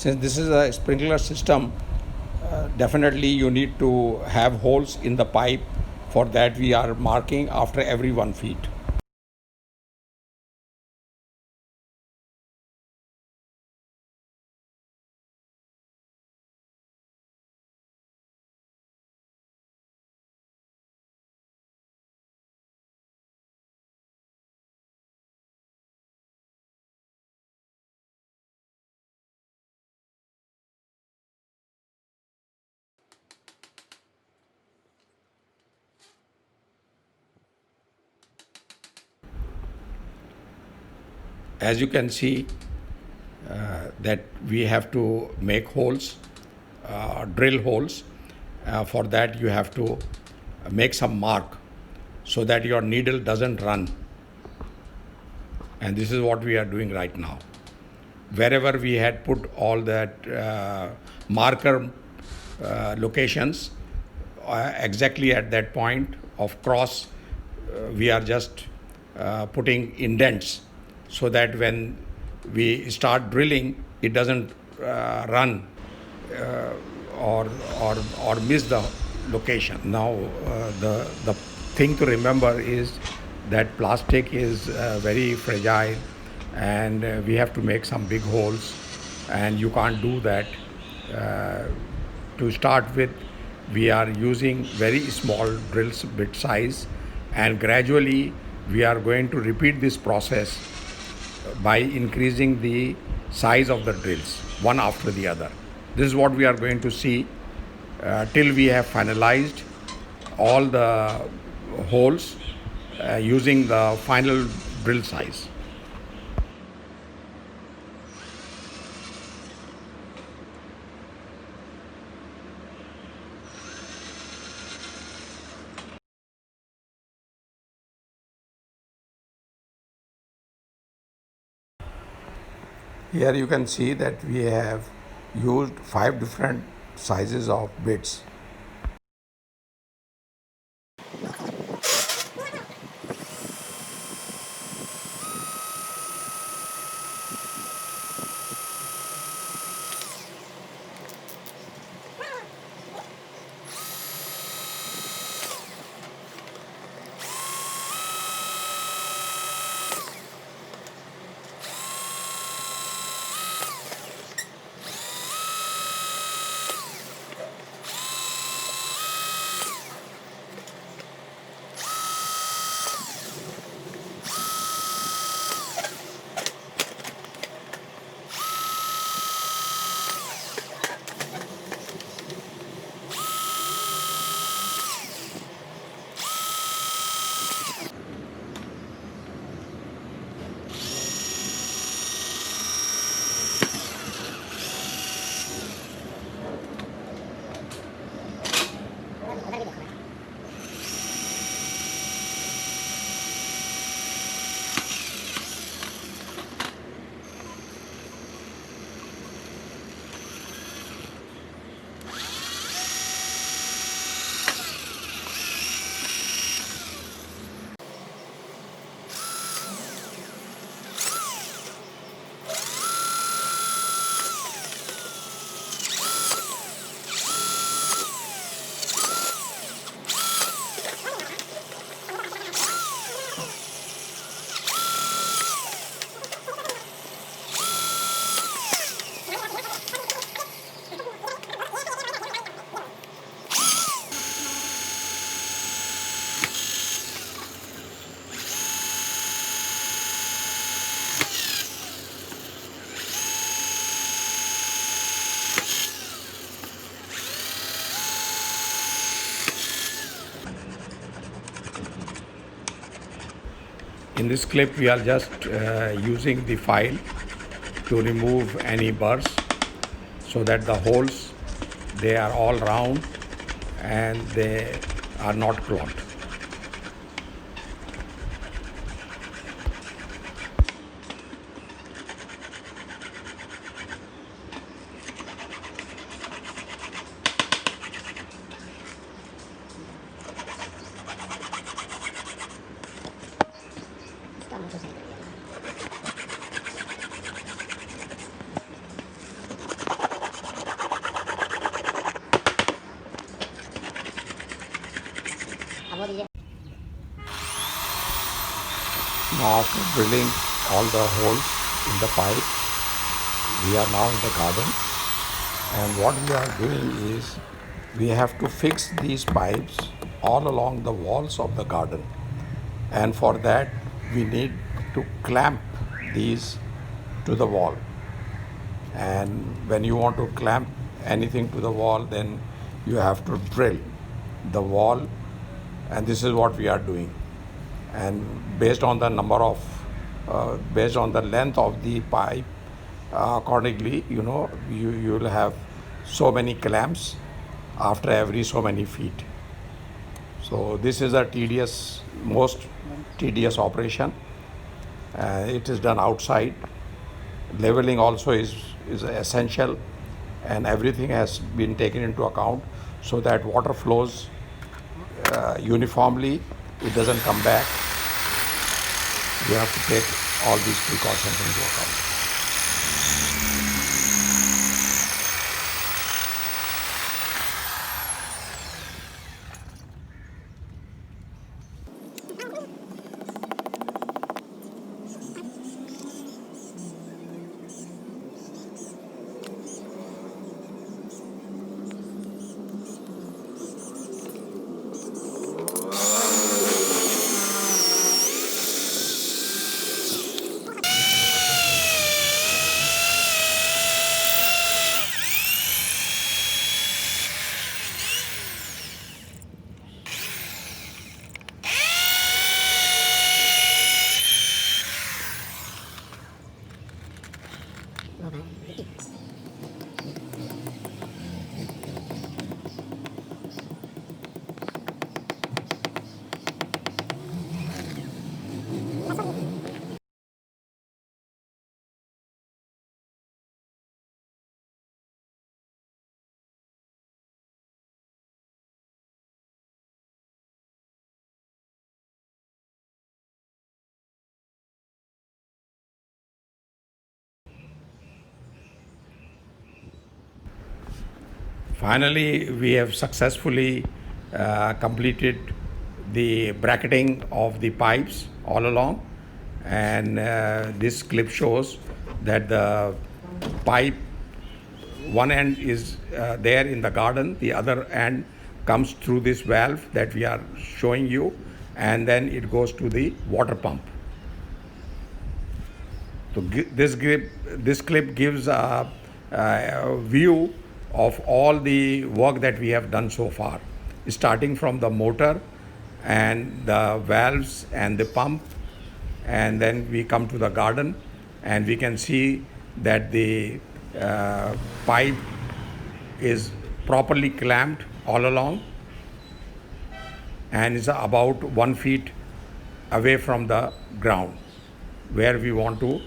Since this is a sprinkler system, definitely you need to have holes in the pipe. For that we are marking after every 1 feet. As you can see, that we have to make holes, drill holes. For that you have to make some mark so that your needle doesn't run. And this is what we are doing right now. Wherever we had put all that marker locations, exactly at that point of cross, we are just putting indents so that when we start drilling, it doesn't run or miss the location. Now, the thing to remember is that plastic is very fragile, and we have to make some big holes, and you can't do that. Uh, to start with, we are using very small drills, bit size, and gradually we are going to repeat this process by increasing the size of the drills one after the other. This is what we are going to see till we have finalized all the holes using the final drill size. Here you can see that we have used 5 different sizes of bits. In this clip, we are just using the file to remove any burrs so that the holes, they are all round and they are not clogged. Now after drilling all the holes in the pipe, we are now in the garden, and what we are doing is we have to fix these pipes all along the walls of the garden, and for that we need to clamp these to the wall. And when you want to clamp anything to the wall, then you have to drill the wall, and this is what we are doing. And based on the based on the length of the pipe, accordingly, you will have so many clamps after every so many feet. So this is a most tedious operation. It is done outside. Leveling also is essential, and everything has been taken into account so that water flows uniformly. It doesn't come back. You have to take all these precautions into account. Finally, we have successfully completed the bracketing of the pipes all along, and this clip shows that the pipe, one end is there in the garden, the other end comes through this valve that we are showing you, and then it goes to the water pump. So this clip gives a view of all the work that we have done so far, starting from the motor and the valves and the pump, and then we come to the garden, and we can see that the pipe is properly clamped all along and is about 1 feet away from the ground where we want to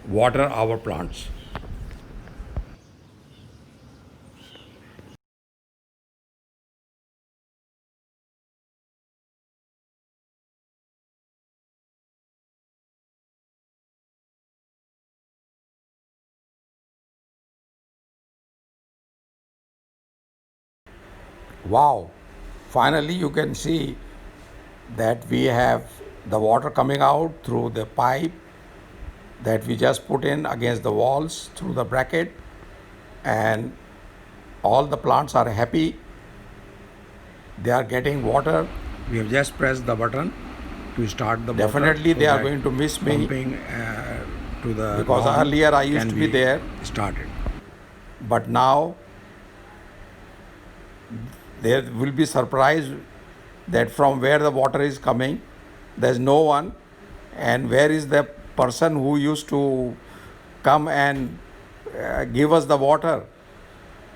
water our plants. Wow! Finally, you can see that we have the water coming out through the pipe that we just put in against the walls through the bracket, and all the plants are happy. They are getting water. We have just pressed the button to start the water. Definitely, so they are going to miss me pumping to the because earlier I used to be there. Started, but now they will be surprised that from where the water is coming, there's no one, and where is the person who used to come and give us the water.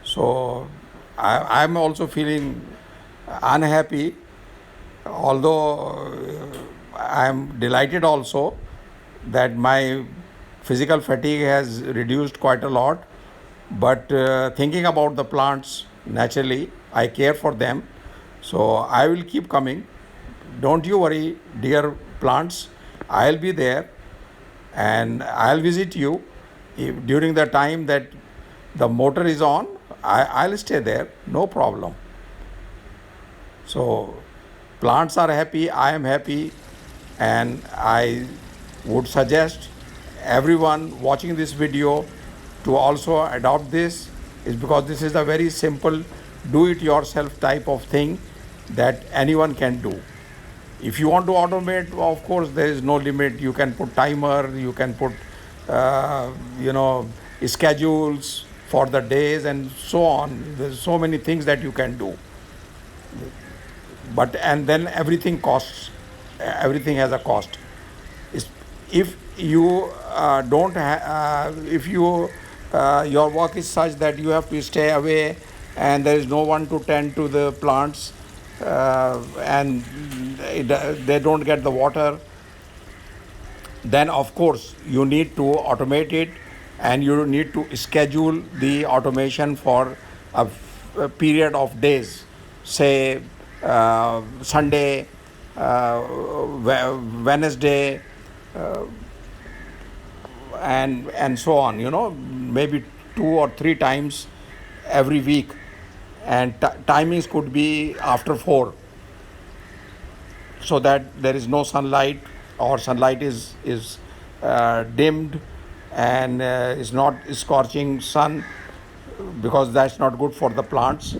So I'm also feeling unhappy, although I'm delighted also that my physical fatigue has reduced quite a lot. But thinking about the plants, naturally, I care for them. So I will keep coming. Don't you worry, dear plants. I'll be there and I'll visit you during the time that the motor is on. I'll stay there, no problem. So plants are happy, I am happy, And I would suggest everyone watching this video to also adopt this, is because this is a very simple do it yourself type of thing that anyone can do. If you want to automate, of course there is no limit. You can put timer, you can put uh, you know schedules for the days and so on. There's so many things that you can do, but and then everything costs. Everything has a cost. If you don't if you your work is such that you have to stay away and there is no one to tend to the plants, and they don't get the water, then of course you need to automate it, and you need to schedule the automation for a period of days, say Sunday, Wednesday, and so on, maybe 2 or 3 times every week. And timings could be after 4, so that there is no sunlight, or sunlight is dimmed, and is not scorching sun, because that's not good for the plants.